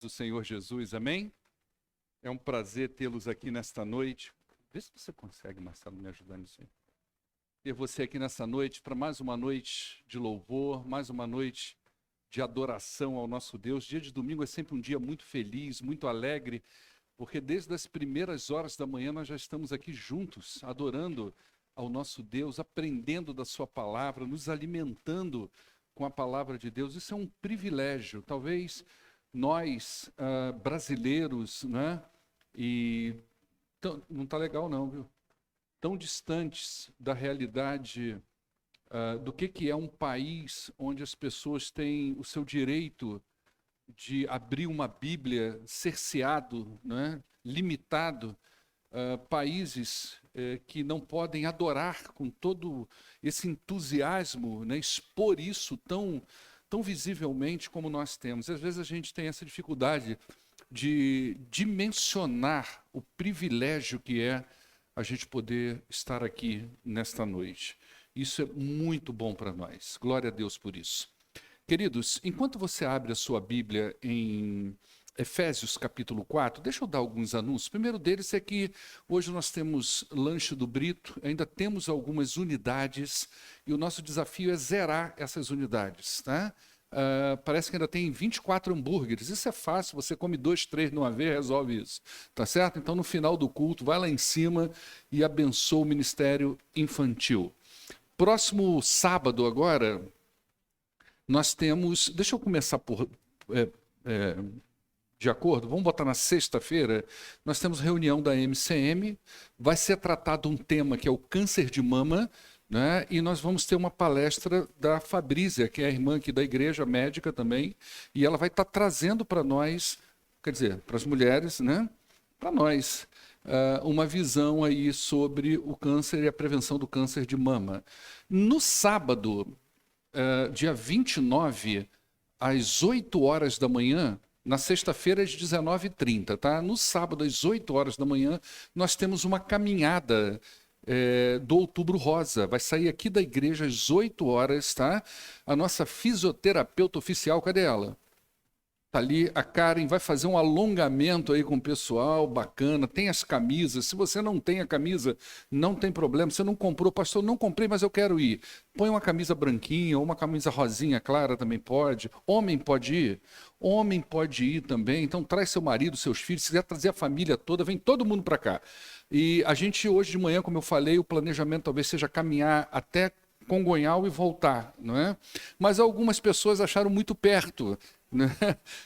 Do Senhor Jesus, amém? É um prazer tê-los aqui nesta noite. Vê se você consegue, Marcelo, me ajudar nisso aí. Ter você aqui nessa noite para mais uma noite de louvor, mais uma noite de adoração ao nosso Deus. Dia de domingo é sempre um dia muito feliz, muito alegre, porque desde as primeiras horas da manhã nós já estamos aqui juntos, adorando ao nosso Deus, aprendendo da sua palavra, nos alimentando com a palavra de Deus. Isso é um privilégio. Talvez nós, brasileiros, né, não está legal não, viu? Tão distantes da realidade do que é um país onde as pessoas têm o seu direito de abrir uma Bíblia cerceado, né, limitado, países que não podem adorar com todo esse entusiasmo, né, expor isso tão visivelmente como nós temos. Às vezes a gente tem essa dificuldade de dimensionar o privilégio que é a gente poder estar aqui nesta noite. Isso é muito bom para nós. Glória a Deus por isso. Queridos, enquanto você abre a sua Bíblia em Efésios capítulo 4, deixa eu dar alguns anúncios. O primeiro deles é que hoje nós temos Lanche do Brito, ainda temos algumas unidades e o nosso desafio é zerar essas unidades, tá? Parece que ainda tem 24 hambúrgueres. Isso é fácil, você come 2, 3 numa vez, resolve isso, tá certo? Então no final do culto, vai lá em cima e abençoa o ministério infantil. Próximo sábado agora, nós temos, deixa eu começar por... de acordo? Vamos botar na sexta-feira, nós temos reunião da MCM, vai ser tratado um tema que é o câncer de mama, né? E nós vamos ter uma palestra da Fabrícia, que é a irmã aqui da igreja, médica também, e ela vai estar trazendo para nós, quer dizer, para as mulheres, né? Para nós, uma visão aí sobre o câncer e a prevenção do câncer de mama. No sábado, dia 29, às 8 horas da manhã, na sexta-feira, às 19h30, tá? No sábado, às 8 horas da manhã, nós temos uma caminhada do Outubro Rosa. Vai sair aqui da igreja às 8 horas, tá? A nossa fisioterapeuta oficial, cadê ela? Tá ali, a Karen vai fazer um alongamento aí com o pessoal, bacana, tem as camisas. Se você não tem a camisa, não tem problema. Você não comprou, pastor, não comprei, mas eu quero ir. Põe uma camisa branquinha ou uma camisa rosinha clara também pode. Homem pode ir? Homem pode ir também. Então traz seu marido, seus filhos, se quiser trazer a família toda, vem todo mundo para cá. E a gente hoje de manhã, como eu falei, o planejamento talvez seja caminhar até Congonhal e voltar, não é? Mas algumas pessoas acharam muito perto, né?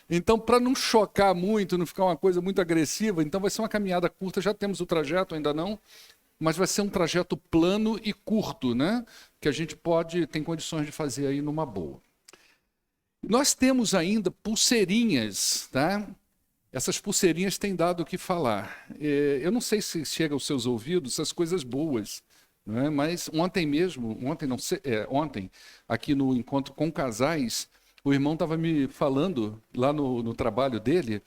Então, para não chocar muito, não ficar uma coisa muito agressiva, então vai ser uma caminhada curta. Já temos o trajeto, ainda não, mas vai ser um trajeto plano e curto, né? Que a gente tem condições de fazer aí numa boa. Nós temos ainda pulseirinhas, tá? Essas pulseirinhas têm dado o que falar. Eu não sei se chega aos seus ouvidos essas coisas boas, né? Mas ontem, aqui no encontro com casais, o irmão estava me falando lá no trabalho dele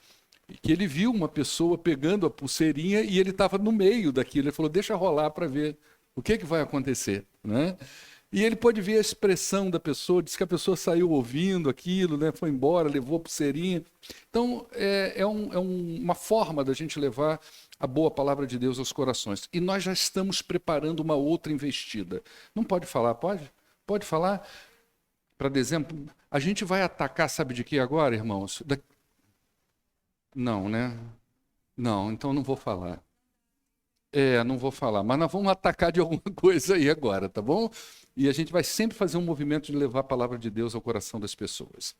que ele viu uma pessoa pegando a pulseirinha e ele estava no meio daquilo. Ele falou, deixa rolar para ver o que vai acontecer, né? E ele pôde ver a expressão da pessoa, disse que a pessoa saiu ouvindo aquilo, né? Foi embora, levou a pulseirinha. Então, uma forma da gente levar a boa palavra de Deus aos corações. E nós já estamos preparando uma outra investida. Não pode falar, pode? Pode falar? Para dezembro, a gente vai atacar, sabe de que agora, irmãos? Não, né? Não, então não vou falar. Não vou falar, mas nós vamos atacar de alguma coisa aí agora, tá bom? E a gente vai sempre fazer um movimento de levar a palavra de Deus ao coração das pessoas.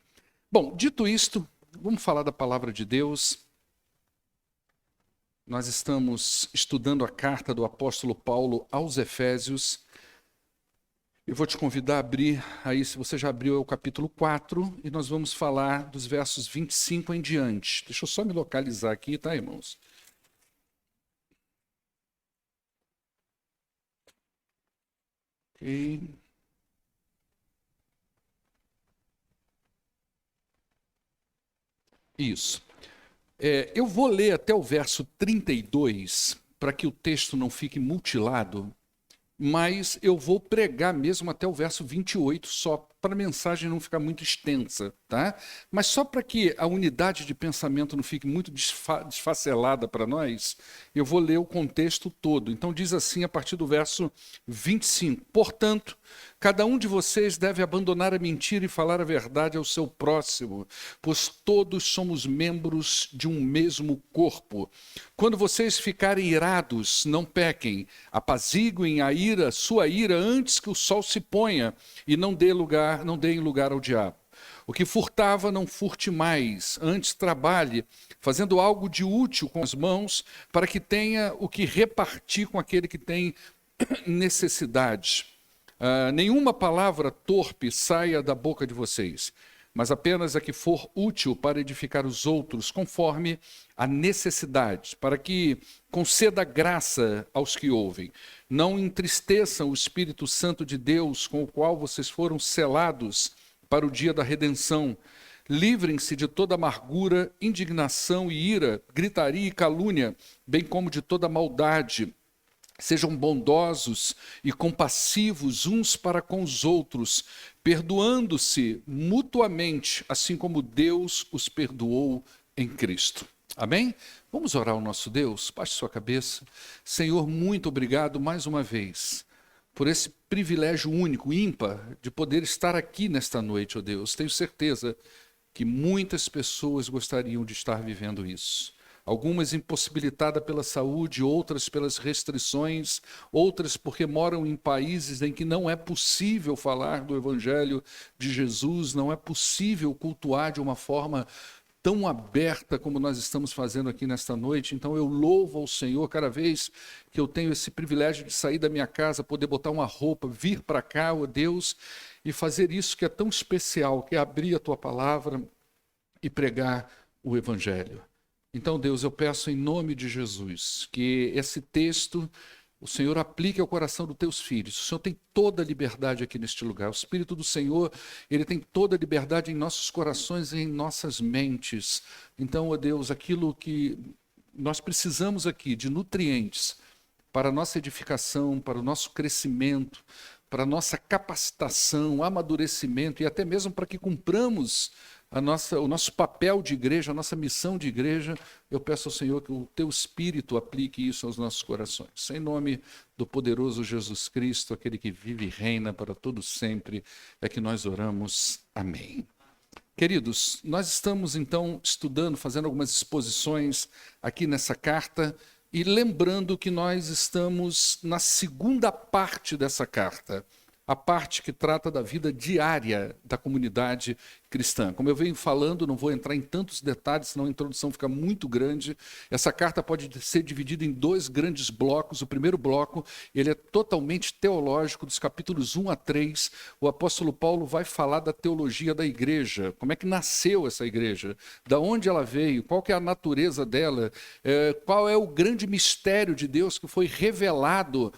Bom, dito isto, vamos falar da palavra de Deus. Nós estamos estudando a carta do apóstolo Paulo aos Efésios. Eu vou te convidar a abrir, aí se você já abriu, é o capítulo 4, e nós vamos falar dos versos 25 em diante. Deixa eu só me localizar aqui, tá, irmãos? Ok. Isso. Eu vou ler até o verso 32, para que o texto não fique mutilado, mas eu vou pregar mesmo até o verso 28, só a mensagem não ficar muito extensa, tá? Mas só para que a unidade de pensamento não fique muito desfacelada para nós, eu vou ler o contexto todo. Então diz assim a partir do verso 25: Portanto, cada um de vocês deve abandonar a mentira e falar a verdade ao seu próximo, pois todos somos membros de um mesmo corpo. Quando vocês ficarem irados, não pequem, apaziguem sua ira antes que o sol se ponha, e não deem lugar ao diabo. O que furtava, não furte mais, antes trabalhe, fazendo algo de útil com as mãos, para que tenha o que repartir com aquele que tem necessidade. Nenhuma palavra torpe saia da boca de vocês, mas apenas a que for útil para edificar os outros, conforme a necessidade, para que conceda graça aos que ouvem. Não entristeçam o Espírito Santo de Deus, com o qual vocês foram selados para o dia da redenção. Livrem-se de toda amargura, indignação e ira, gritaria e calúnia, bem como de toda maldade. Sejam bondosos e compassivos uns para com os outros, perdoando-se mutuamente, assim como Deus os perdoou em Cristo. Amém? Vamos orar ao nosso Deus? Baixe sua cabeça. Senhor, muito obrigado mais uma vez por esse privilégio único, ímpar, de poder estar aqui nesta noite, ó Deus. Tenho certeza que muitas pessoas gostariam de estar vivendo isso. Algumas impossibilitadas pela saúde, outras pelas restrições, outras porque moram em países em que não é possível falar do Evangelho de Jesus, não é possível cultuar de uma forma tão aberta como nós estamos fazendo aqui nesta noite. Então eu louvo ao Senhor cada vez que eu tenho esse privilégio de sair da minha casa, poder botar uma roupa, vir para cá, ó Deus, e fazer isso que é tão especial, que é abrir a Tua palavra e pregar o Evangelho. Então, Deus, eu peço em nome de Jesus que esse texto o Senhor aplique ao coração dos teus filhos. O Senhor tem toda a liberdade aqui neste lugar. O Espírito do Senhor, ele tem toda a liberdade em nossos corações e em nossas mentes. Então, ó Deus, aquilo que nós precisamos aqui de nutrientes para a nossa edificação, para o nosso crescimento, para a nossa capacitação, amadurecimento e até mesmo para que cumpramos o nosso papel de igreja, a nossa missão de igreja, eu peço ao Senhor que o Teu Espírito aplique isso aos nossos corações. Em nome do poderoso Jesus Cristo, aquele que vive e reina para todo sempre, é que nós oramos. Amém. Queridos, nós estamos então estudando, fazendo algumas exposições aqui nessa carta, e lembrando que nós estamos na segunda parte dessa carta, a parte que trata da vida diária da comunidade cristã. Como eu venho falando, não vou entrar em tantos detalhes, senão a introdução fica muito grande. Essa carta pode ser dividida em dois grandes blocos. O primeiro bloco, ele é totalmente teológico, dos capítulos 1 a 3. O apóstolo Paulo vai falar da teologia da igreja, como é que nasceu essa igreja, da onde ela veio, qual que é a natureza dela, qual é o grande mistério de Deus que foi revelado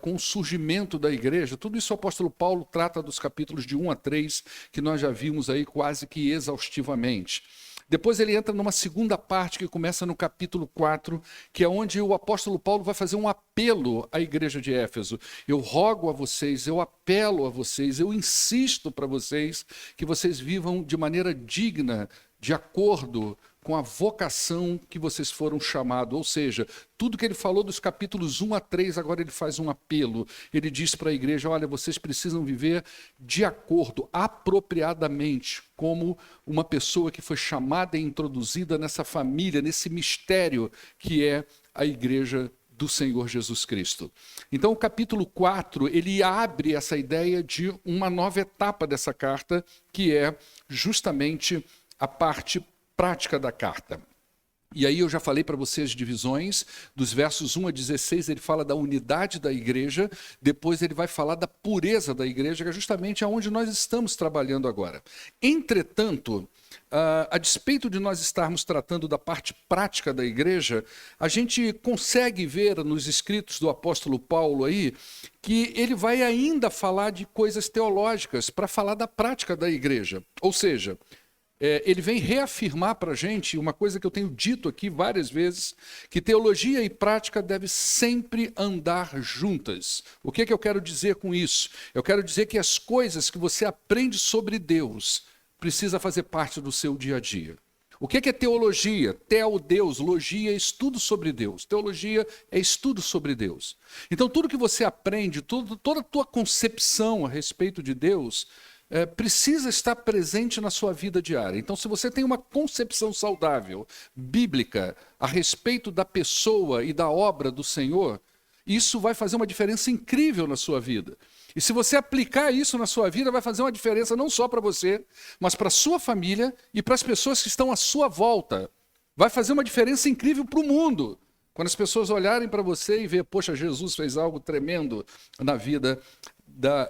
com o surgimento da igreja. Tudo isso o apóstolo Paulo trata dos capítulos de 1 a 3, que nós já vimos aí quase que exaustivamente. Depois ele entra numa segunda parte que começa no capítulo 4, que é onde o apóstolo Paulo vai fazer um apelo à igreja de Éfeso. Eu rogo a vocês, eu apelo a vocês, eu insisto para vocês que vocês vivam de maneira digna, de acordo com a vocação que vocês foram chamados. Ou seja, tudo que ele falou dos capítulos 1 a 3, agora ele faz um apelo. Ele diz para a igreja, olha, vocês precisam viver de acordo, apropriadamente, como uma pessoa que foi chamada e introduzida nessa família, nesse mistério que é a igreja do Senhor Jesus Cristo. Então o capítulo 4, ele abre essa ideia de uma nova etapa dessa carta, que é justamente a parte prática da carta. E aí eu já falei para vocês as divisões, dos versos 1 a 16 ele fala da unidade da igreja, depois ele vai falar da pureza da igreja, que é justamente aonde nós estamos trabalhando agora. Entretanto, a despeito de nós estarmos tratando da parte prática da igreja, a gente consegue ver nos escritos do apóstolo Paulo aí, que ele vai ainda falar de coisas teológicas para falar da prática da igreja. Ou seja, ele vem reafirmar para a gente uma coisa que eu tenho dito aqui várias vezes, que teologia e prática devem sempre andar juntas. O que eu quero dizer com isso? Eu quero dizer que as coisas que você aprende sobre Deus precisa fazer parte do seu dia a dia. O que é teologia? Teo-Deus, logia é estudo sobre Deus. Teologia é estudo sobre Deus. Então tudo que você aprende, toda a tua concepção a respeito de Deus, precisa estar presente na sua vida diária. Então, se você tem uma concepção saudável, bíblica, a respeito da pessoa e da obra do Senhor, isso vai fazer uma diferença incrível na sua vida. E se você aplicar isso na sua vida, vai fazer uma diferença não só para você, mas para a sua família e para as pessoas que estão à sua volta. Vai fazer uma diferença incrível para o mundo. Quando as pessoas olharem para você e ver, poxa, Jesus fez algo tremendo na vida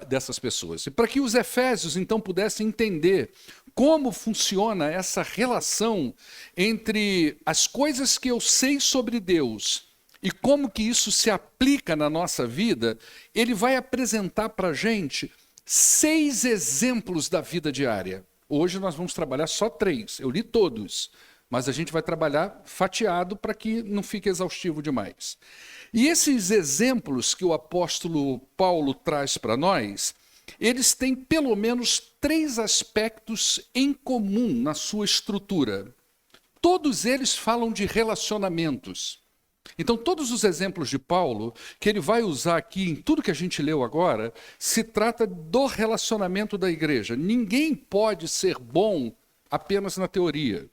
dessas pessoas. E para que os efésios, então, pudessem entender como funciona essa relação entre as coisas que eu sei sobre Deus e como que isso se aplica na nossa vida, ele vai apresentar para a gente 6 exemplos da vida diária. Hoje nós vamos trabalhar só 3, eu li todos, mas a gente vai trabalhar fatiado para que não fique exaustivo demais. E esses exemplos que o apóstolo Paulo traz para nós, eles têm pelo menos 3 aspectos em comum na sua estrutura. Todos eles falam de relacionamentos. Então, todos os exemplos de Paulo, que ele vai usar aqui em tudo que a gente leu agora, se trata do relacionamento da igreja. Ninguém pode ser bom apenas na teoria.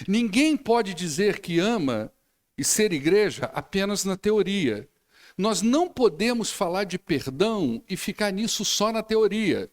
Ninguém pode dizer que ama e ser igreja apenas na teoria. Nós não podemos falar de perdão e ficar nisso só na teoria.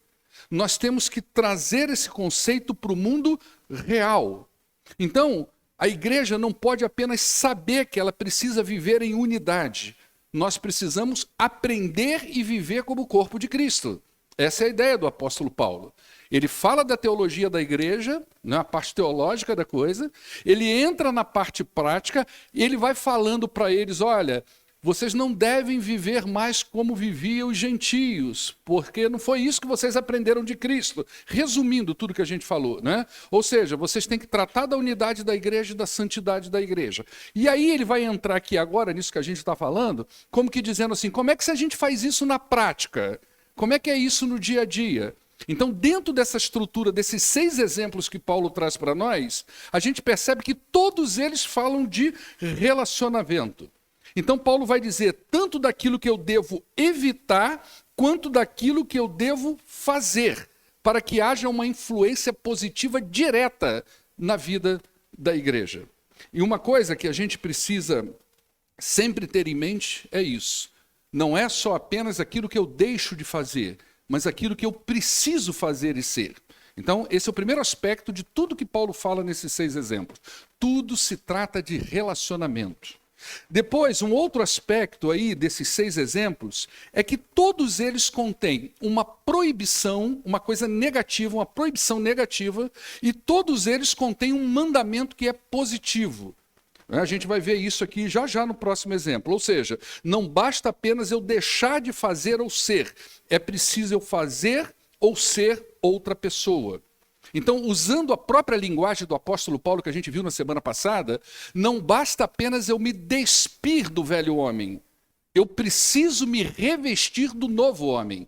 Nós temos que trazer esse conceito para o mundo real. Então, a igreja não pode apenas saber que ela precisa viver em unidade. Nós precisamos aprender e viver como o corpo de Cristo. Essa é a ideia do apóstolo Paulo. Ele fala da teologia da igreja, a parte teológica da coisa, ele entra na parte prática e ele vai falando para eles, olha, vocês não devem viver mais como viviam os gentios, porque não foi isso que vocês aprenderam de Cristo. Resumindo tudo que a gente falou, né? Ou seja, vocês têm que tratar da unidade da igreja e da santidade da igreja. E aí ele vai entrar aqui agora, nisso que a gente está falando, como que dizendo assim, como é que a gente faz isso na prática? Como é que é isso no dia a dia? Então, dentro dessa estrutura, desses 6 exemplos que Paulo traz para nós, a gente percebe que todos eles falam de relacionamento. Então, Paulo vai dizer tanto daquilo que eu devo evitar, quanto daquilo que eu devo fazer, para que haja uma influência positiva direta na vida da igreja. E uma coisa que a gente precisa sempre ter em mente é isso. Não é só apenas aquilo que eu deixo de fazer, mas aquilo que eu preciso fazer e ser. Então, esse é o primeiro aspecto de tudo que Paulo fala nesses 6 exemplos. Tudo se trata de relacionamento. Depois, um outro aspecto aí desses 6 exemplos é que todos eles contêm uma proibição, uma coisa negativa, uma proibição negativa, e todos eles contêm um mandamento que é positivo. A gente vai ver isso aqui já no próximo exemplo. Ou seja, não basta apenas eu deixar de fazer ou ser. É preciso eu fazer ou ser outra pessoa. Então, usando a própria linguagem do apóstolo Paulo que a gente viu na semana passada, não basta apenas eu me despir do velho homem. Eu preciso me revestir do novo homem.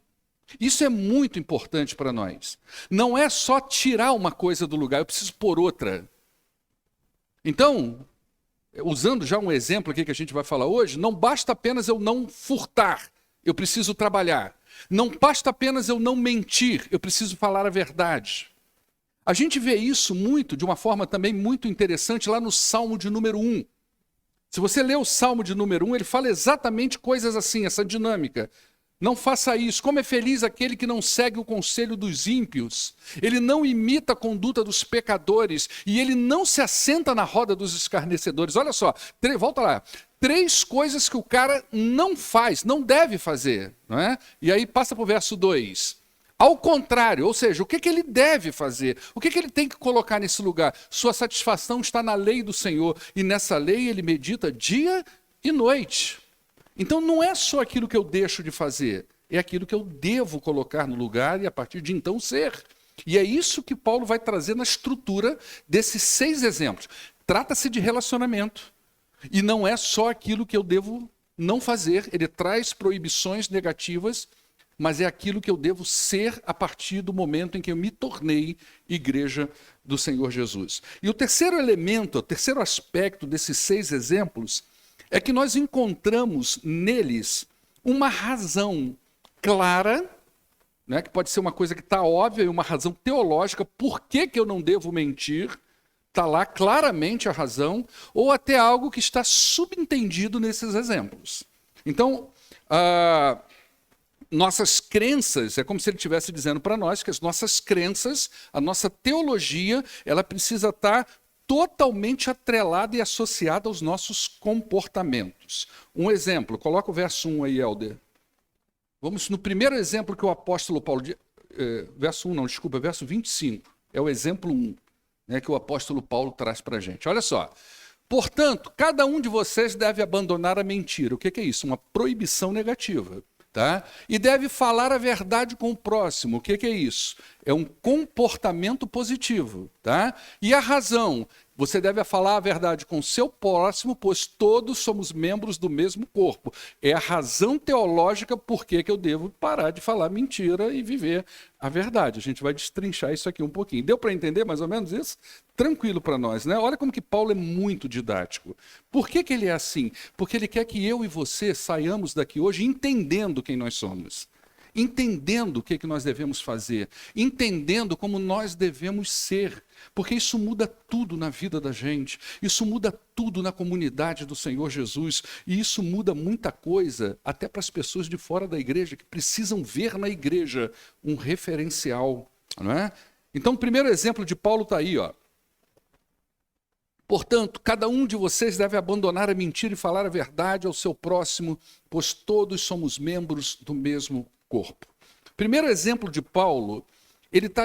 Isso é muito importante para nós. Não é só tirar uma coisa do lugar, eu preciso pôr outra. Então, usando já um exemplo aqui que a gente vai falar hoje, não basta apenas eu não furtar, eu preciso trabalhar. Não basta apenas eu não mentir, eu preciso falar a verdade. A gente vê isso muito, de uma forma também muito interessante, lá no Salmo de número 1. Se você ler o Salmo de número 1, ele fala exatamente coisas assim, essa dinâmica. Não faça isso. Como é feliz aquele que não segue o conselho dos ímpios. Ele não imita a conduta dos pecadores. E ele não se assenta na roda dos escarnecedores. Olha só, volta lá. 3 coisas que o cara não faz, não deve fazer. Não é? E aí passa para o verso 2. Ao contrário, ou seja, o que ele deve fazer? O que ele tem que colocar nesse lugar? Sua satisfação está na lei do Senhor. E nessa lei ele medita dia e noite. Então não é só aquilo que eu deixo de fazer, é aquilo que eu devo colocar no lugar e a partir de então ser. E é isso que Paulo vai trazer na estrutura desses 6 exemplos. Trata-se de relacionamento. E não é só aquilo que eu devo não fazer. Ele traz proibições negativas, mas é aquilo que eu devo ser a partir do momento em que eu me tornei igreja do Senhor Jesus. E o terceiro elemento, o terceiro aspecto desses 6 exemplos, é que nós encontramos neles uma razão clara, né, que pode ser uma coisa que está óbvia, e uma razão teológica, por que eu não devo mentir, está lá claramente a razão, ou até algo que está subentendido nesses exemplos. Então, nossas crenças, é como se ele estivesse dizendo para nós que as nossas crenças, a nossa teologia, ela precisa estar totalmente atrelada e associada aos nossos comportamentos. Um exemplo, coloca o verso 1 aí, Helder. Vamos no primeiro exemplo que o apóstolo Paulo... verso 1 não, desculpa, verso 25. É o exemplo 1, né, que o apóstolo Paulo traz para a gente. Olha só. Portanto, cada um de vocês deve abandonar a mentira. O que é isso? Uma proibição negativa. Tá? E deve falar a verdade com o próximo. O que é isso? É um comportamento positivo. Tá? E a razão? Você deve falar a verdade com o seu próximo, pois todos somos membros do mesmo corpo. É a razão teológica por que eu devo parar de falar mentira e viver a verdade. A gente vai destrinchar isso aqui um pouquinho. Deu para entender mais ou menos isso? Tranquilo para nós, né? Olha como que Paulo é muito didático. Por que ele é assim? Porque ele quer que eu e você saiamos daqui hoje entendendo quem nós somos. Entendendo o que nós devemos fazer, entendendo como nós devemos ser, porque isso muda tudo na vida da gente, isso muda tudo na comunidade do Senhor Jesus, e isso muda muita coisa até para as pessoas de fora da igreja, que precisam ver na igreja um referencial, não é? Então, o primeiro exemplo de Paulo está aí, ó. Portanto, cada um de vocês deve abandonar a mentira e falar a verdade ao seu próximo, pois todos somos membros do mesmo corpo. Primeiro exemplo de Paulo, ele está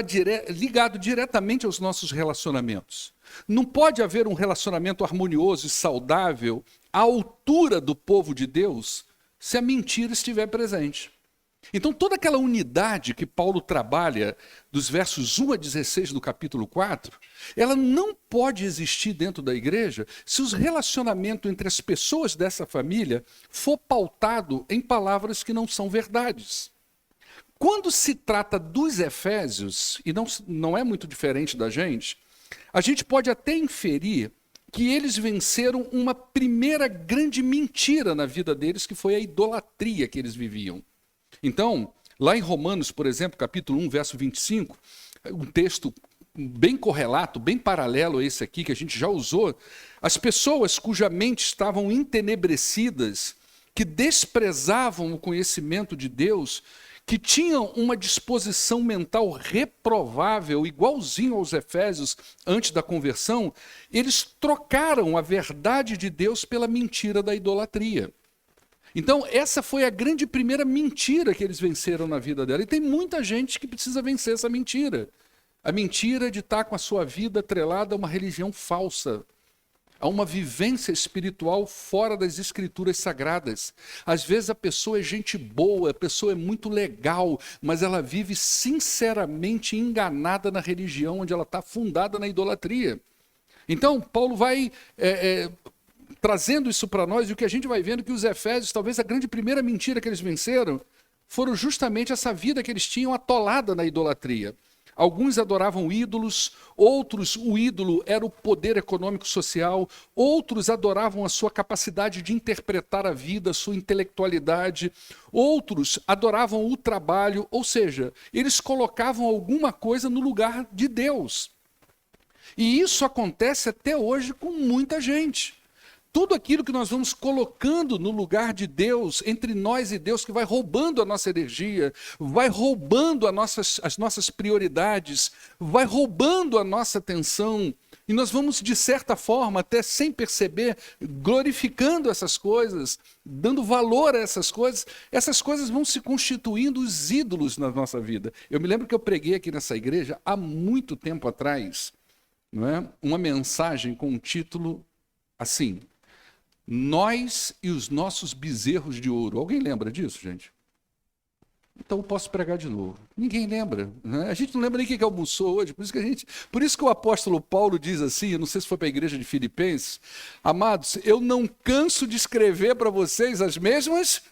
ligado diretamente aos nossos relacionamentos. Não pode haver um relacionamento harmonioso e saudável à altura do povo de Deus se a mentira estiver presente. Então, toda aquela unidade que Paulo trabalha dos versos 1 a 16 do capítulo 4, ela não pode existir dentro da igreja se os relacionamentos entre as pessoas dessa família for pautado em palavras que não são verdades. Quando se trata dos Efésios, e não é muito diferente da gente, a gente pode até inferir que eles venceram uma primeira grande mentira na vida deles, que foi a idolatria que eles viviam. Então, lá em Romanos, por exemplo, capítulo 1, verso 25, um texto bem correlato, bem paralelo a esse aqui, que a gente já usou, as pessoas cuja mente estavam entenebrecidas, que desprezavam o conhecimento de Deus, que tinham uma disposição mental reprovável, igualzinho aos Efésios antes da conversão, eles trocaram a verdade de Deus pela mentira da idolatria. Então, essa foi a grande primeira mentira que eles venceram na vida dela. E tem muita gente que precisa vencer essa mentira. A mentira de estar com a sua vida atrelada a uma religião falsa, a uma vivência espiritual fora das escrituras sagradas. Às vezes a pessoa é gente boa, a pessoa é muito legal, mas ela vive sinceramente enganada na religião onde ela está fundada na idolatria. Então, Paulo vai trazendo isso para nós, e o que a gente vai vendo que os Efésios, talvez a grande primeira mentira que eles venceram, foram justamente essa vida que eles tinham atolada na idolatria. Alguns adoravam ídolos, outros o ídolo era o poder econômico social, outros adoravam a sua capacidade de interpretar a vida, a sua intelectualidade, outros adoravam o trabalho, ou seja, eles colocavam alguma coisa no lugar de Deus. E isso acontece até hoje com muita gente. Tudo aquilo que nós vamos colocando no lugar de Deus, entre nós e Deus, que vai roubando a nossa energia, vai roubando as nossas prioridades, vai roubando a nossa atenção, e nós vamos, de certa forma, até sem perceber, glorificando essas coisas, dando valor a essas coisas vão se constituindo os ídolos na nossa vida. Eu me lembro que eu preguei aqui nessa igreja, há muito tempo atrás, não é? Uma mensagem com um título assim: Nós e os nossos bezerros de ouro. Alguém lembra disso, gente? Então eu posso pregar de novo. Ninguém lembra, né? A gente não lembra nem o que almoçou hoje. Por isso que o apóstolo Paulo diz assim, eu não sei se foi para a igreja de Filipenses: amados, eu não canso de escrever para vocês as mesmas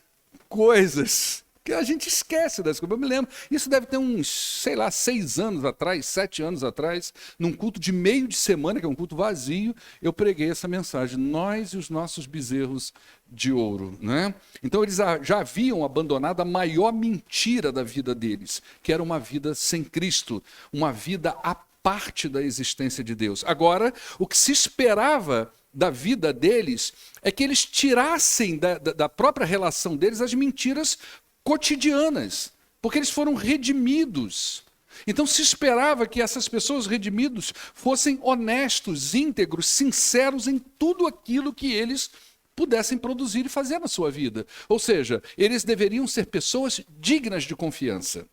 coisas. Que a gente esquece das coisas. Eu me lembro, isso deve ter uns, sei lá, 6 anos atrás, 7 anos atrás, num culto de meio de semana, que é um culto vazio, eu preguei essa mensagem: nós e os nossos bezerros de ouro, né? Então eles já haviam abandonado a maior mentira da vida deles, que era uma vida sem Cristo, uma vida à parte da existência de Deus. Agora, o que se esperava da vida deles é que eles tirassem da própria relação deles as mentiras cotidianas, porque eles foram redimidos. Então se esperava que essas pessoas redimidos fossem honestos, íntegros, sinceros em tudo aquilo que eles pudessem produzir e fazer na sua vida. Ou seja, eles deveriam ser pessoas dignas de confiança.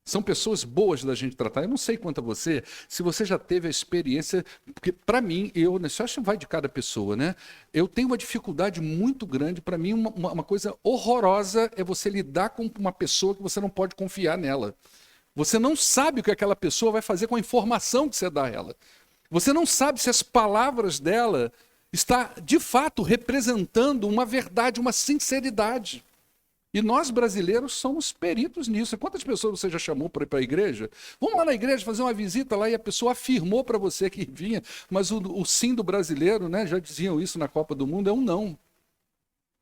São pessoas boas da gente tratar. Eu não sei quanto a você, se você já teve a experiência, porque para mim, isso acho que vai de cada pessoa, né? Eu tenho uma dificuldade muito grande. Para mim, uma coisa horrorosa é você lidar com uma pessoa que você não pode confiar nela. Você não sabe o que aquela pessoa vai fazer com a informação que você dá a ela. Você não sabe se as palavras dela está, de fato, representando uma verdade, uma sinceridade. E nós, brasileiros, somos peritos nisso. Quantas pessoas você já chamou para ir para a igreja? Vamos lá na igreja fazer uma visita lá, e a pessoa afirmou para você que vinha, mas o sim do brasileiro, né, já diziam isso na Copa do Mundo, é um não.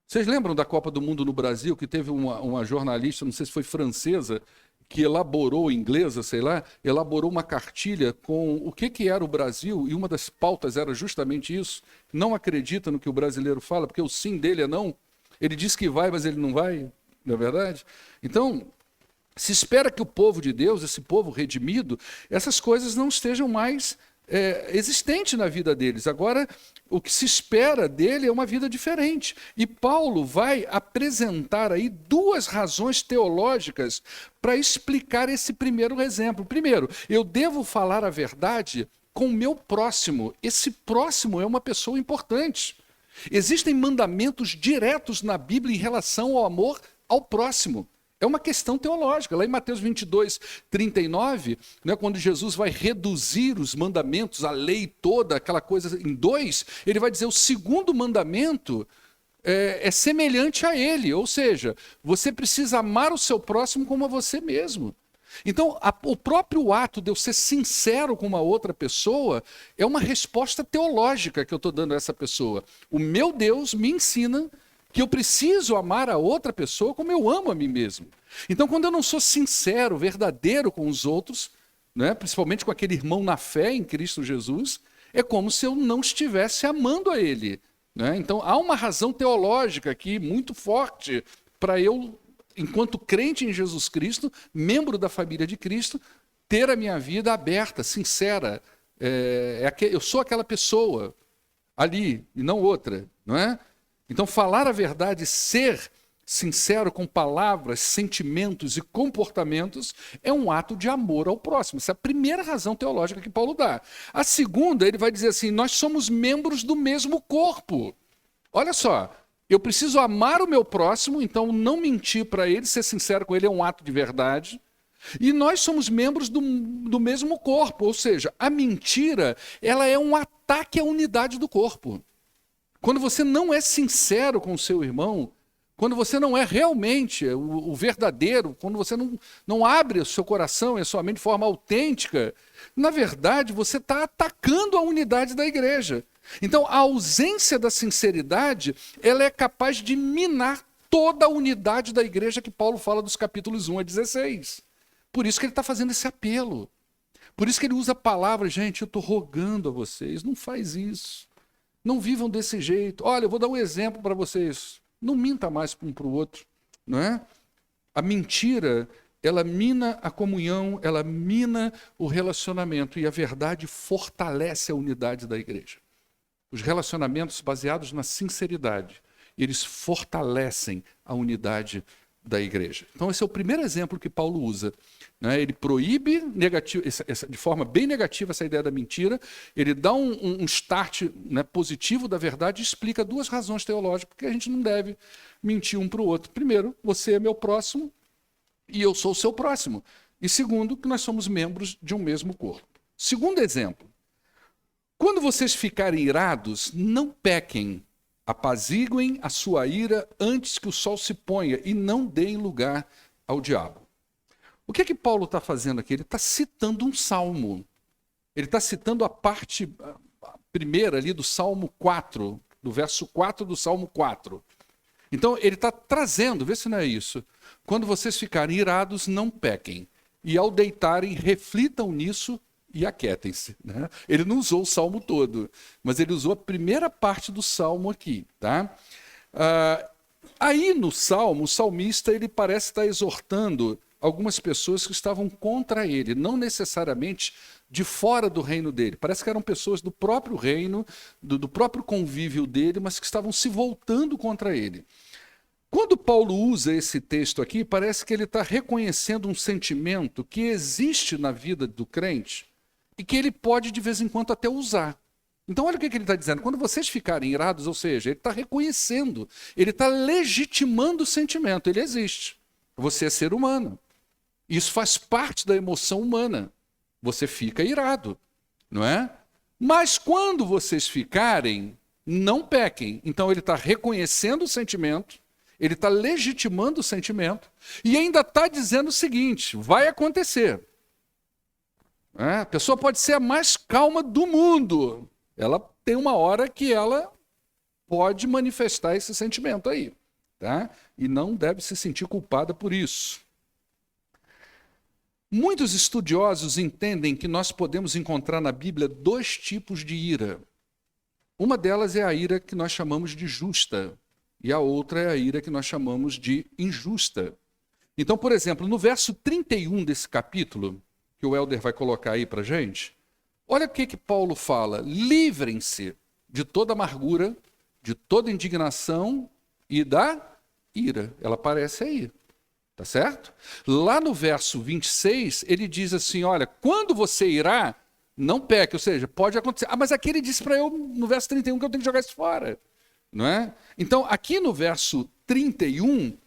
Vocês lembram da Copa do Mundo no Brasil, que teve uma jornalista, não sei se foi francesa, que elaborou, inglesa, sei lá, elaborou uma cartilha com o que era o Brasil, e uma das pautas era justamente isso: não acredita no que o brasileiro fala, porque o sim dele é não. Ele diz que vai, mas ele não vai, não é verdade? Então, se espera que o povo de Deus, esse povo redimido, essas coisas não estejam mais existentes na vida deles. Agora, o que se espera dele é uma vida diferente. E Paulo vai apresentar aí 2 razões teológicas para explicar esse primeiro exemplo. Primeiro, eu devo falar a verdade com o meu próximo. Esse próximo é uma pessoa importante. Existem mandamentos diretos na Bíblia em relação ao amor ao próximo. É uma questão teológica. Lá em Mateus 22, 39, né, quando Jesus vai reduzir os mandamentos, a lei toda, aquela coisa em 2, ele vai dizer: o segundo mandamento é semelhante a ele, ou seja, você precisa amar o seu próximo como a você mesmo. Então, o próprio ato de eu ser sincero com uma outra pessoa é uma resposta teológica que eu estou dando a essa pessoa. O meu Deus me ensina que eu preciso amar a outra pessoa como eu amo a mim mesmo. Então, quando eu não sou sincero, verdadeiro com os outros, né, principalmente com aquele irmão na fé em Cristo Jesus, é como se eu não estivesse amando a ele, né? Então, há uma razão teológica aqui muito forte para eu, enquanto crente em Jesus Cristo, membro da família de Cristo, ter a minha vida aberta, sincera. Eu sou aquela pessoa ali e não outra, não é? Então, falar a verdade, ser sincero com palavras, sentimentos e comportamentos é um ato de amor ao próximo. Essa é a primeira razão teológica que Paulo dá. A segunda, ele vai dizer assim: nós somos membros do mesmo corpo. Olha só, eu preciso amar o meu próximo, então não mentir para ele, ser sincero com ele é um ato de verdade. E nós somos membros do mesmo corpo, ou seja, a mentira, ela é um ataque à unidade do corpo. Quando você não é sincero com o seu irmão, quando você não é realmente o verdadeiro, quando você não abre o seu coração e a sua mente de forma autêntica, na verdade você está atacando a unidade da igreja. Então a ausência da sinceridade, ela é capaz de minar toda a unidade da igreja que Paulo fala dos capítulos 1 a 16. Por isso que ele está fazendo esse apelo. Por isso que ele usa a palavra: gente, eu estou rogando a vocês, não faz isso. Não vivam desse jeito. Olha, eu vou dar um exemplo para vocês. Não minta mais um para o outro, não é? A mentira, ela mina a comunhão, ela mina o relacionamento, e a verdade fortalece a unidade da igreja. Os relacionamentos baseados na sinceridade, eles fortalecem a unidade da igreja. Então, esse é o primeiro exemplo que Paulo usa, né? Ele proíbe de forma bem negativa essa ideia da mentira, ele dá um start, né, positivo da verdade, e explica 2 razões teológicas porque a gente não deve mentir um para o outro. Primeiro, você é meu próximo, e eu sou o seu próximo. E segundo, que nós somos membros de um mesmo corpo. Segundo exemplo, quando vocês ficarem irados, não pequem, apaziguem a sua ira antes que o sol se ponha e não deem lugar ao diabo. O que é que Paulo está fazendo aqui? Ele está citando um salmo. Ele está citando a parte primeira ali do Salmo 4, do verso 4 do Salmo 4. Então, ele está trazendo, vê se não é isso. Quando vocês ficarem irados, não pequem. E ao deitarem, reflitam nisso e aquietem-se. Né? Ele não usou o Salmo todo, mas ele usou a primeira parte do Salmo aqui. Tá? Aí no Salmo, o salmista ele parece estar exortando algumas pessoas que estavam contra ele, não necessariamente de fora do reino dele. Parece que eram pessoas do próprio reino, do próprio convívio dele, mas que estavam se voltando contra ele. Quando Paulo usa esse texto aqui, parece que ele está reconhecendo um sentimento que existe na vida do crente e que ele pode, de vez em quando, até usar. Então, olha o que ele está dizendo. Quando vocês ficarem irados, ou seja, ele está reconhecendo, ele está legitimando o sentimento, ele existe. Você é ser humano. Isso faz parte da emoção humana. Você fica irado, não é? Mas quando vocês ficarem, não pequem. Então ele está reconhecendo o sentimento, ele está legitimando o sentimento e ainda está dizendo o seguinte, vai acontecer. A pessoa pode ser a mais calma do mundo. Ela tem uma hora que ela pode manifestar esse sentimento aí. Tá? E não deve se sentir culpada por isso. Muitos estudiosos entendem que nós podemos encontrar na Bíblia dois tipos de ira. Uma delas é a ira que nós chamamos de justa, e a outra é a ira que nós chamamos de injusta. Então, por exemplo, no verso 31 desse capítulo, que o Helder vai colocar aí para a gente, olha o que Paulo fala: livrem-se de toda amargura, de toda indignação e da ira. Ela aparece aí. Tá certo? Lá no verso 26, ele diz assim, olha, quando você irá, não peque, ou seja, pode acontecer. Mas aqui ele disse para eu, no verso 31, que eu tenho que jogar isso fora. Não é? Então, aqui no verso 31,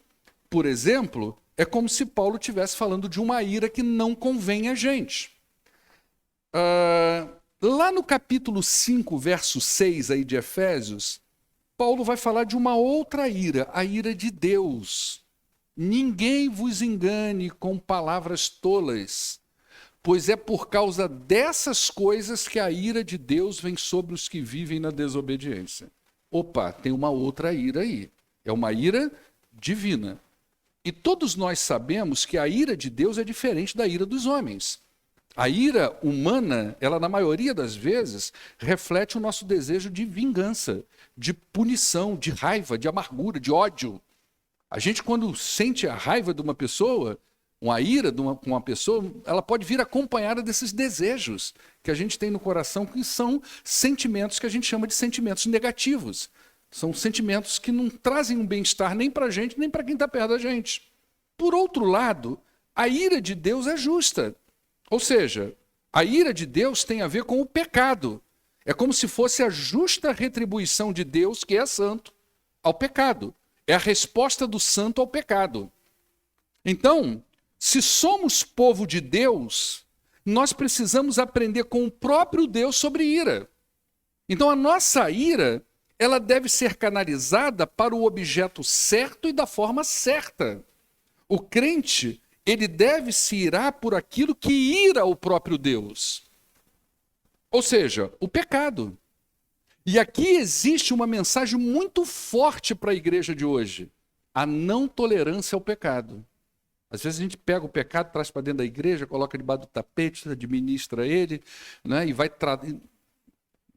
por exemplo, é como se Paulo estivesse falando de uma ira que não convém a gente. Lá no capítulo 5, verso 6 aí de Efésios, Paulo vai falar de uma outra ira, a ira de Deus. Ninguém vos engane com palavras tolas, pois é por causa dessas coisas que a ira de Deus vem sobre os que vivem na desobediência. Opa, tem uma outra ira aí. É uma ira divina. E todos nós sabemos que a ira de Deus é diferente da ira dos homens. A ira humana, ela na maioria das vezes, reflete o nosso desejo de vingança, de punição, de raiva, de amargura, de ódio. A gente, quando sente a raiva de uma pessoa, uma ira com uma pessoa, ela pode vir acompanhada desses desejos que a gente tem no coração, que são sentimentos que a gente chama de sentimentos negativos. São sentimentos que não trazem um bem-estar nem para a gente, nem para quem está perto da gente. Por outro lado, a ira de Deus é justa. Ou seja, a ira de Deus tem a ver com o pecado. É como se fosse a justa retribuição de Deus, que é santo, ao pecado. É a resposta do santo ao pecado. Então, se somos povo de Deus, nós precisamos aprender com o próprio Deus sobre ira. Então, a nossa ira, ela deve ser canalizada para o objeto certo e da forma certa. O crente, ele deve se irar por aquilo que ira o próprio Deus. Ou seja, o pecado. E aqui existe uma mensagem muito forte para a igreja de hoje: a não tolerância ao pecado. Às vezes a gente pega o pecado, traz para dentro da igreja, coloca debaixo do tapete, administra ele, né, e vai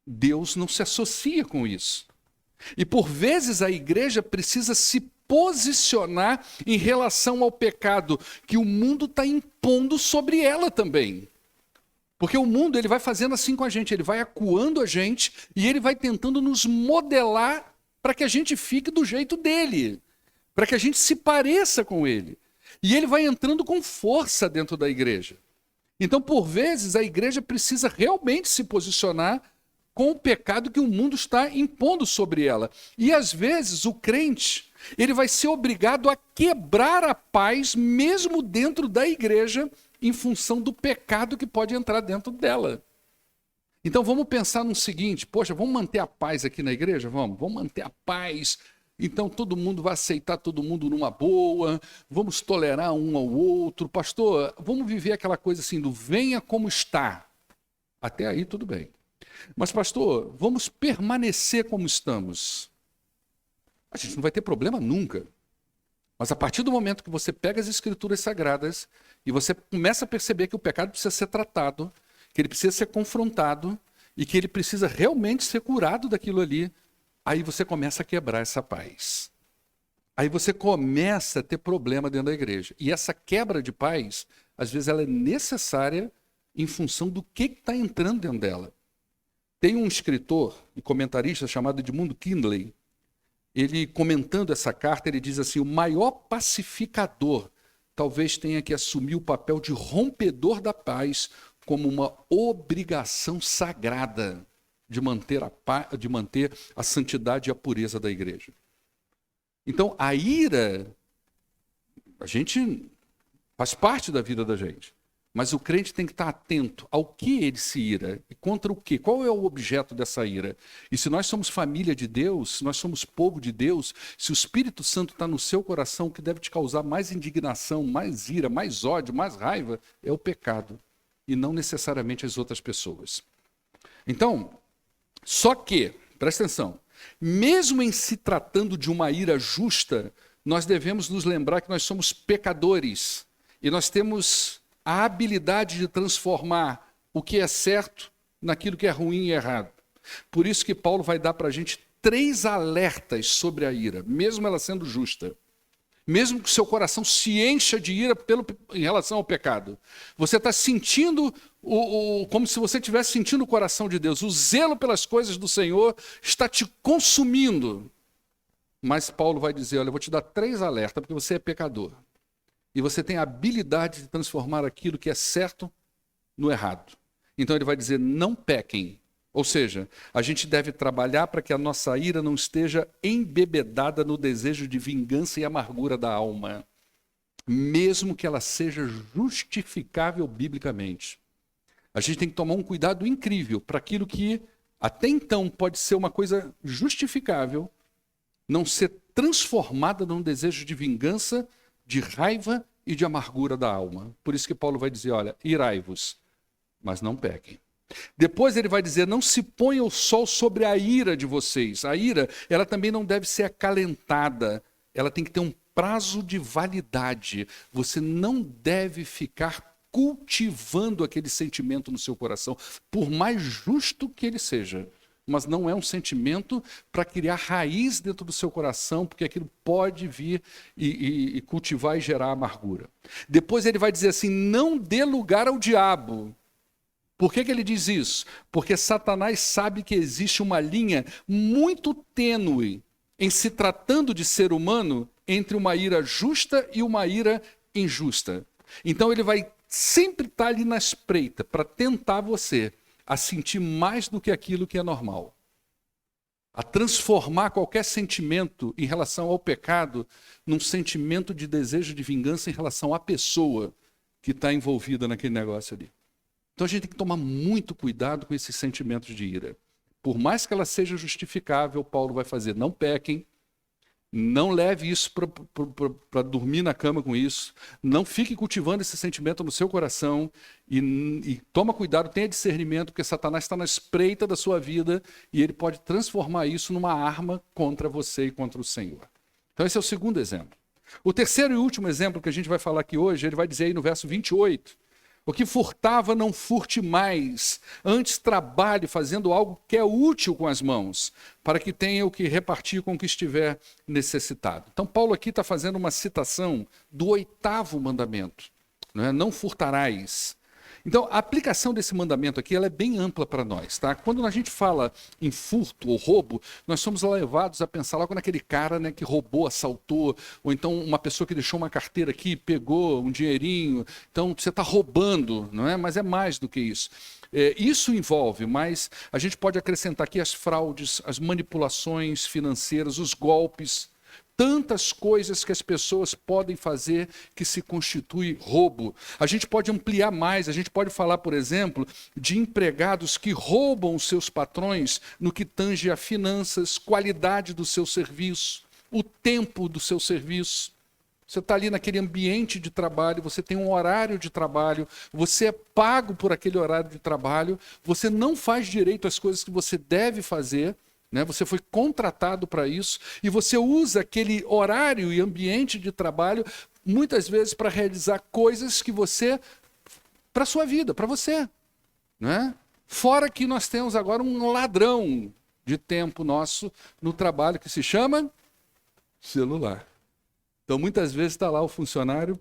Deus não se associa com isso. E por vezes a igreja precisa se posicionar em relação ao pecado que o mundo está impondo sobre ela também. Porque o mundo ele vai fazendo assim com a gente, ele vai acuando a gente e ele vai tentando nos modelar para que a gente fique do jeito dele, para que a gente se pareça com ele. E ele vai entrando com força dentro da igreja. Então, por vezes, a igreja precisa realmente se posicionar com o pecado que o mundo está impondo sobre ela. E às vezes o crente, Ele vai ser obrigado a quebrar a paz mesmo dentro da igreja em função do pecado que pode entrar dentro dela. Então vamos pensar no seguinte, poxa, vamos manter a paz aqui na igreja? Vamos manter a paz. Então todo mundo vai aceitar todo mundo numa boa, vamos tolerar um ao outro. Pastor, vamos viver aquela coisa assim do venha como está. Até aí tudo bem. Mas pastor, vamos permanecer como estamos. A gente não vai ter problema nunca. Mas a partir do momento que você pega as escrituras sagradas e você começa a perceber que o pecado precisa ser tratado, que ele precisa ser confrontado e que ele precisa realmente ser curado daquilo ali, aí você começa a quebrar essa paz. Aí você começa a ter problema dentro da igreja. E essa quebra de paz, às vezes ela é necessária em função do que está entrando dentro dela. Tem um escritor e comentarista chamado Edmund Kindley. Ele, comentando essa carta, ele diz assim, o maior pacificador talvez tenha que assumir o papel de rompedor da paz como uma obrigação sagrada de manter a santidade e a pureza da igreja. Então, a ira, a gente faz parte da vida da gente. Mas o crente tem que estar atento ao que ele se ira e contra o quê? Qual é o objeto dessa ira? E se nós somos família de Deus, se nós somos povo de Deus, se o Espírito Santo está no seu coração, o que deve te causar mais indignação, mais ira, mais ódio, mais raiva, é o pecado. E não necessariamente as outras pessoas. Então, só que, presta atenção, mesmo em se tratando de uma ira justa, nós devemos nos lembrar que nós somos pecadores. E nós temos a habilidade de transformar o que é certo naquilo que é ruim e errado. Por isso que Paulo vai dar para a gente 3 alertas sobre a ira, mesmo ela sendo justa. Mesmo que o seu coração se encha de ira em relação ao pecado. Você está sentindo como se você estivesse sentindo o coração de Deus. O zelo pelas coisas do Senhor está te consumindo. Mas Paulo vai dizer, olha, eu vou te dar 3 alertas, porque você é pecador. E você tem a habilidade de transformar aquilo que é certo no errado. Então ele vai dizer, não pequem. Ou seja, a gente deve trabalhar para que a nossa ira não esteja embebedada no desejo de vingança e amargura da alma, mesmo que ela seja justificável biblicamente. A gente tem que tomar um cuidado incrível para aquilo que até então pode ser uma coisa justificável, não ser transformada num desejo de vingança, de raiva e de amargura da alma. Por isso que Paulo vai dizer, olha, irai-vos, mas não pequem. Depois ele vai dizer, não se ponha o sol sobre a ira de vocês. A ira, ela também não deve ser acalentada. Ela tem que ter um prazo de validade. Você não deve ficar cultivando aquele sentimento no seu coração, por mais justo que ele seja. Mas não é um sentimento para criar raiz dentro do seu coração, porque aquilo pode vir e cultivar e gerar amargura. Depois ele vai dizer assim, não dê lugar ao diabo. Por que ele diz isso? Porque Satanás sabe que existe uma linha muito tênue em se tratando de ser humano entre uma ira justa e uma ira injusta. Então ele vai sempre estar ali na espreita para tentar você a sentir mais do que aquilo que é normal. A transformar qualquer sentimento em relação ao pecado num sentimento de desejo de vingança em relação à pessoa que está envolvida naquele negócio ali. Então a gente tem que tomar muito cuidado com esses sentimentos de ira. Por mais que ela seja justificável, Paulo vai fazer, não pequem, não leve isso para dormir na cama com isso, não fique cultivando esse sentimento no seu coração e toma cuidado, tenha discernimento, porque Satanás está na espreita da sua vida e ele pode transformar isso numa arma contra você e contra o Senhor. Então esse é o segundo exemplo. O terceiro e último exemplo que a gente vai falar aqui hoje, ele vai dizer aí no verso 28, o que furtava não furte mais, antes trabalhe fazendo algo que é útil com as mãos, para que tenha o que repartir com o que estiver necessitado. Então Paulo aqui está fazendo uma citação do 8º mandamento, não furtarás. Então, a aplicação desse mandamento aqui ela é bem ampla para nós. Tá? Quando a gente fala em furto ou roubo, nós somos levados a pensar logo naquele cara, né, que roubou, assaltou, ou então uma pessoa que deixou uma carteira aqui, pegou um dinheirinho. Então, você está roubando, não é? Mas é mais do que isso. Isso envolve, mas a gente pode acrescentar aqui as fraudes, as manipulações financeiras, os golpes. tantas coisas que as pessoas podem fazer que se constitui roubo. A gente pode ampliar mais, a gente pode falar, por exemplo, de empregados que roubam os seus patrões no que tange a finanças, qualidade do seu serviço, o tempo do seu serviço. Você está ali naquele ambiente de trabalho, você tem um horário de trabalho, você é pago por aquele horário de trabalho, você não faz direito às coisas que você deve fazer, né? Você foi contratado para isso e você usa aquele horário e ambiente de trabalho muitas vezes para realizar coisas que você, para a sua vida, para você, né? Fora que nós temos agora um ladrão de tempo nosso no trabalho que se chama celular. Então muitas vezes está lá o funcionário,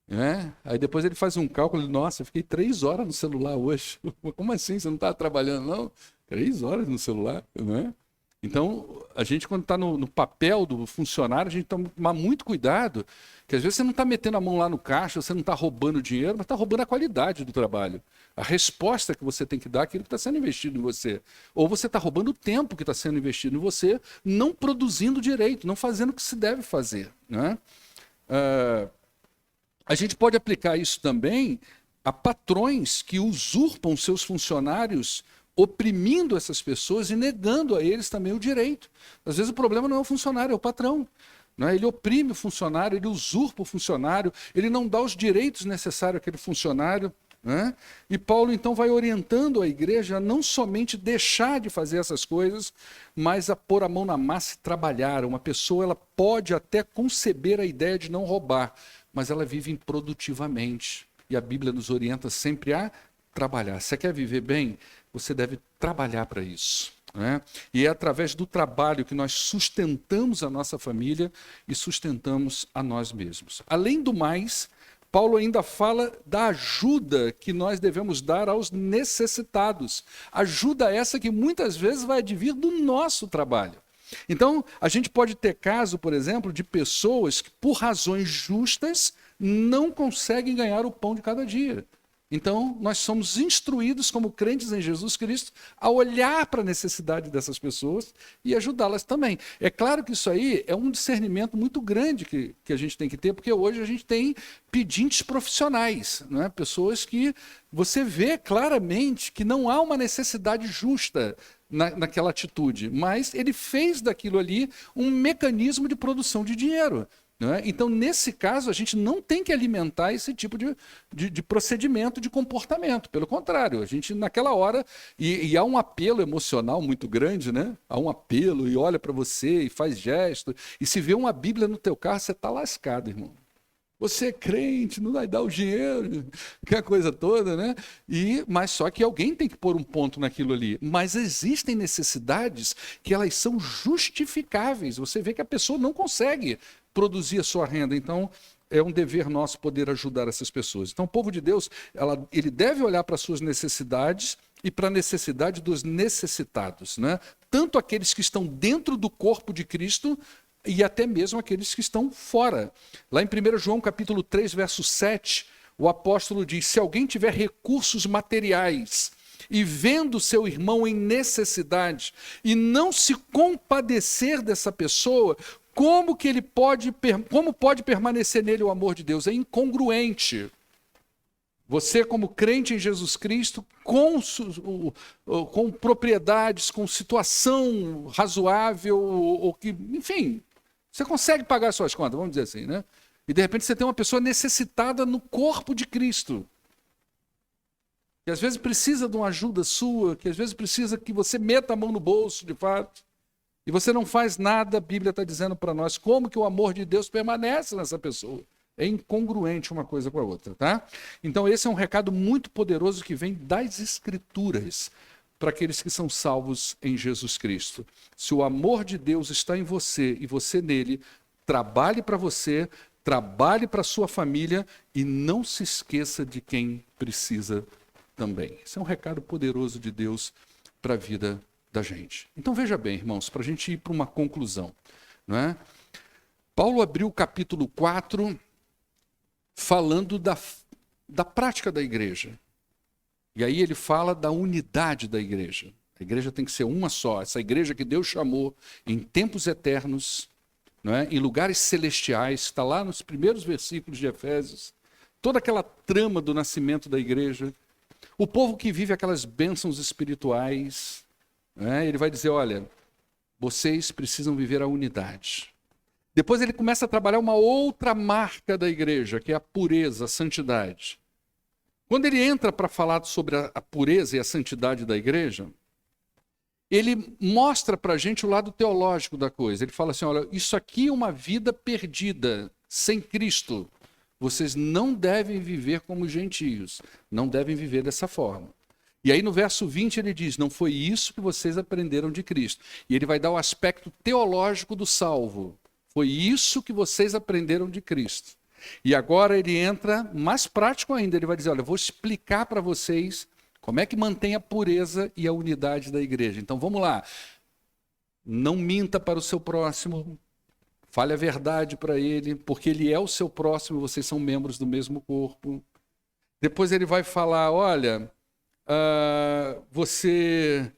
né? Aí depois ele faz um cálculo, nossa, eu fiquei 3 horas no celular hoje. Como assim? Você não está trabalhando, não? 3 horas no celular, né? Então, a gente, quando está no papel do funcionário, a gente tem que tomar muito cuidado, que às vezes você não está metendo a mão lá no caixa, você não está roubando dinheiro, mas está roubando a qualidade do trabalho. A resposta que você tem que dar àquilo que está sendo investido em você. Ou você está roubando o tempo que está sendo investido em você, não produzindo direito, não fazendo o que se deve fazer, né? A gente pode aplicar isso também a patrões que usurpam seus funcionários, oprimindo essas pessoas e negando a eles também o direito. Às vezes o problema não é o funcionário, é o patrão, né? Ele oprime o funcionário, ele usurpa o funcionário, ele não dá os direitos necessários àquele funcionário, né? E Paulo então vai orientando a igreja a não somente deixar de fazer essas coisas, mas a pôr a mão na massa e trabalhar. Uma pessoa ela pode até conceber a ideia de não roubar, mas ela vive improdutivamente. E a Bíblia nos orienta sempre a trabalhar. Você quer viver bem? Você deve trabalhar para isso, né? E é através do trabalho que nós sustentamos a nossa família e sustentamos a nós mesmos. Além do mais, Paulo ainda fala da ajuda que nós devemos dar aos necessitados. Ajuda essa que muitas vezes vai advir do nosso trabalho. Então, a gente pode ter caso, por exemplo, de pessoas que, por razões justas, não conseguem ganhar o pão de cada dia. Então, nós somos instruídos como crentes em Jesus Cristo a olhar para a necessidade dessas pessoas e ajudá-las também. É claro que isso aí é um discernimento muito grande que a gente tem que ter, porque hoje a gente tem pedintes profissionais, né? Pessoas que você vê claramente que não há uma necessidade justa naquela atitude, mas ele fez daquilo ali um mecanismo de produção de dinheiro. Né? Então, nesse caso, a gente não tem que alimentar esse tipo de procedimento, de comportamento. Pelo contrário, a gente naquela hora, e há um apelo emocional muito grande, né? Há um apelo e olha para você e faz gesto, e se vê uma Bíblia no teu carro, você está lascado, irmão. Você é crente, não vai dar o dinheiro, que é a coisa toda, né? Mas só que alguém tem que pôr um ponto naquilo ali. Mas existem necessidades que elas são justificáveis. Você vê que a pessoa não consegue produzir a sua renda. Então, é um dever nosso poder ajudar essas pessoas. Então, o povo de Deus, ele deve olhar para as suas necessidades e para a necessidade dos necessitados, né? Tanto aqueles que estão dentro do corpo de Cristo e até mesmo aqueles que estão fora. Lá em 1 João capítulo 3, verso 7, o apóstolo diz: se alguém tiver recursos materiais e vendo seu irmão em necessidade e não se compadecer dessa pessoa, como pode permanecer nele o amor de Deus? É incongruente. Você, como crente em Jesus Cristo, com propriedades, com situação razoável, ou que, enfim, você consegue pagar suas contas, vamos dizer assim, né? E de repente você tem uma pessoa necessitada no corpo de Cristo, que às vezes precisa de uma ajuda sua, que às vezes precisa que você meta a mão no bolso, de fato, e você não faz nada. A Bíblia está dizendo para nós como que o amor de Deus permanece nessa pessoa. É incongruente uma coisa com a outra, tá? Então esse é um recado muito poderoso que vem das Escrituras para aqueles que são salvos em Jesus Cristo. Se o amor de Deus está em você e você nele, trabalhe para você, trabalhe para a sua família e não se esqueça de quem precisa também. Esse é um recado poderoso de Deus para a vida da gente. Então veja bem, irmãos, para a gente ir para uma conclusão, não é? Paulo abriu o capítulo 4 falando da prática da igreja. E aí ele fala da unidade da igreja. A igreja tem que ser uma só. Essa igreja que Deus chamou em tempos eternos, não é? Em lugares celestiais, está lá nos primeiros versículos de Efésios, toda aquela trama do nascimento da igreja, o povo que vive aquelas bênçãos espirituais, não é? Ele vai dizer, olha, vocês precisam viver a unidade. Depois ele começa a trabalhar uma outra marca da igreja, que é a pureza, a santidade. Quando ele entra para falar sobre a pureza e a santidade da igreja, ele mostra para a gente o lado teológico da coisa. Ele fala assim, olha, isso aqui é uma vida perdida, sem Cristo. Vocês não devem viver como gentios, não devem viver dessa forma. E aí no verso 20 ele diz, não foi isso que vocês aprenderam de Cristo. E ele vai dar o aspecto teológico do salvo. Foi isso que vocês aprenderam de Cristo. E agora ele entra mais prático ainda, ele vai dizer, olha, eu vou explicar para vocês como é que mantém a pureza e a unidade da igreja. Então vamos lá. Não minta para o seu próximo. Fale a verdade para ele, porque ele é o seu próximo, vocês são membros do mesmo corpo. Depois ele vai falar, olha, você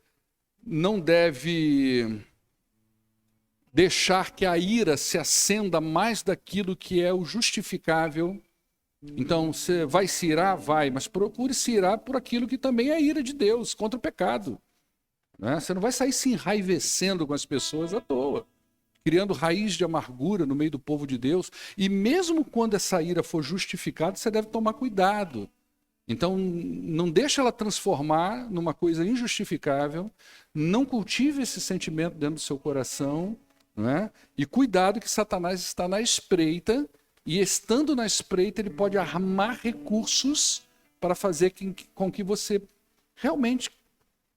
não deve deixar que a ira se acenda mais daquilo que é o justificável. Então, você vai se irar? Vai, mas procure se irar por aquilo que também é a ira de Deus, contra o pecado. Né? Você não vai sair se enraivecendo com as pessoas à toa, criando raiz de amargura no meio do povo de Deus. E mesmo quando essa ira for justificada, você deve tomar cuidado. Então, não deixe ela transformar numa coisa injustificável, não cultive esse sentimento dentro do seu coração, não é? E cuidado que Satanás está na espreita, e estando na espreita, ele pode armar recursos para fazer com que você realmente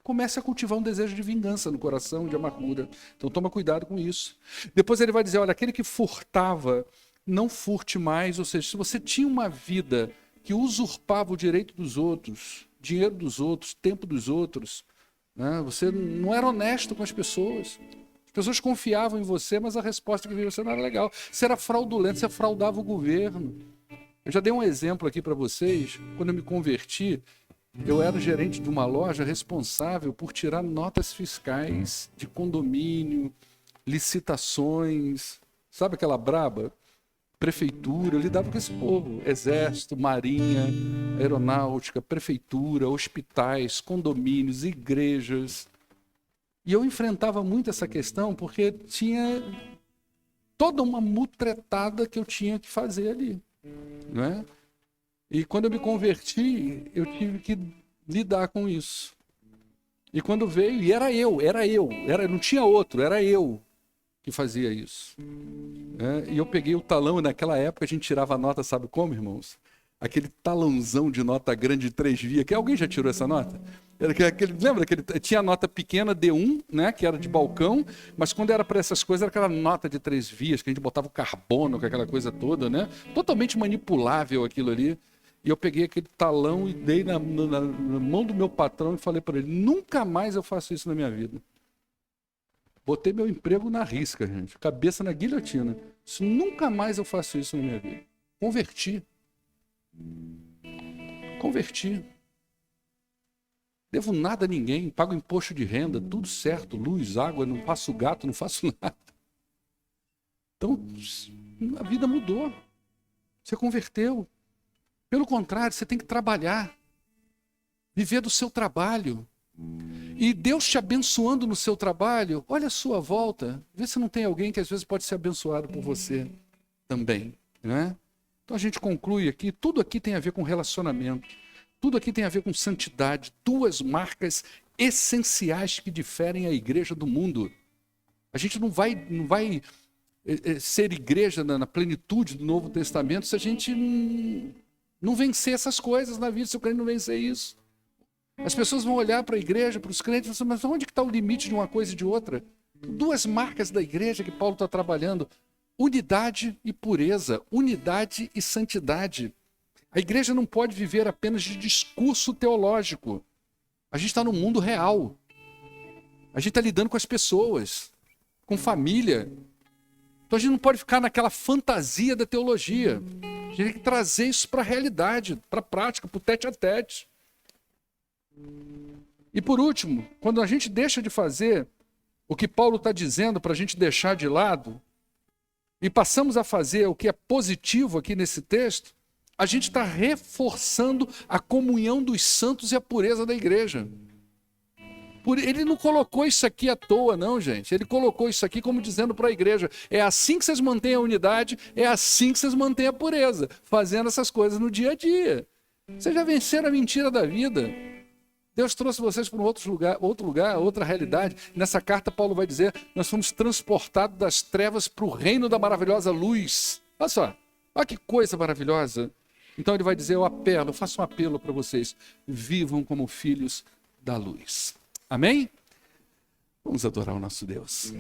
comece a cultivar um desejo de vingança no coração, de amargura. Então toma cuidado com isso. Depois ele vai dizer, olha, aquele que furtava, não furte mais. Ou seja, se você tinha uma vida que usurpava o direito dos outros, dinheiro dos outros, tempo dos outros, né? Você não era honesto com as pessoas. As pessoas confiavam em você, mas a resposta que veio você não era legal. Você era fraudulento, você fraudava o governo. Eu já dei um exemplo aqui para vocês. Quando eu me converti, eu era gerente de uma loja responsável por tirar notas fiscais de condomínio, licitações, sabe aquela braba? Prefeitura, eu lidava com esse povo, exército, marinha, aeronáutica, prefeitura, hospitais, condomínios, igrejas. E eu enfrentava muito essa questão porque tinha toda uma mutretada que eu tinha que fazer ali, né? E quando eu me converti, eu tive que lidar com isso. E quando veio, e não tinha outro, era eu que fazia isso. E eu peguei o talão, e naquela época a gente tirava a nota, sabe como, irmãos? Aquele talãozão de nota grande de 3 vias, que alguém já tirou essa nota? Lembra que tinha a nota pequena D1, né, que era de balcão, mas quando era para essas coisas era aquela nota de 3 vias, que a gente botava o carbono com aquela coisa toda, né? Totalmente manipulável aquilo ali. E eu peguei aquele talão e dei na mão do meu patrão e falei para ele, nunca mais eu faço isso na minha vida. Botei meu emprego na risca, gente. Cabeça na guilhotina. Nunca mais eu faço isso na minha vida. Converti. Devo nada a ninguém. Pago imposto de renda. Tudo certo. Luz, água. Não faço gato. Não faço nada. Então, a vida mudou. Você converteu. Pelo contrário, você tem que trabalhar. Viver do seu trabalho. E Deus te abençoando no seu trabalho, olha a sua volta, vê se não tem alguém que às vezes pode ser abençoado por você também, né? Então a gente conclui aqui, tudo aqui tem a ver com relacionamento, tudo aqui tem a ver com santidade, 2 marcas essenciais que diferem a igreja do mundo. A gente não vai ser igreja na plenitude do Novo Testamento se a gente não vencer essas coisas na vida, se o crente não vencer isso. As pessoas vão olhar para a igreja, para os crentes, e falar, mas onde está o limite de uma coisa e de outra? 2 marcas da igreja que Paulo está trabalhando, unidade e pureza, unidade e santidade. A igreja não pode viver apenas de discurso teológico. A gente está no mundo real. A gente está lidando com as pessoas, com família. Então a gente não pode ficar naquela fantasia da teologia. A gente tem que trazer isso para a realidade, para a prática, para o tete-a-tete. E por último, quando a gente deixa de fazer o que Paulo está dizendo para a gente deixar de lado, e passamos a fazer o que é positivo aqui nesse texto, a gente está reforçando a comunhão dos santos e a pureza da igreja. Ele não colocou isso aqui à toa, não, gente. Ele colocou isso aqui como dizendo para a igreja, é assim que vocês mantêm a unidade, é assim que vocês mantêm a pureza, fazendo essas coisas no dia a dia. Vocês já venceram a mentira da vida. Deus trouxe vocês para um outro lugar, outra realidade. Nessa carta, Paulo vai dizer, nós fomos transportados das trevas para o reino da maravilhosa luz. Olha só, olha que coisa maravilhosa. Então ele vai dizer, eu faço um apelo para vocês, vivam como filhos da luz. Amém? Vamos adorar o nosso Deus.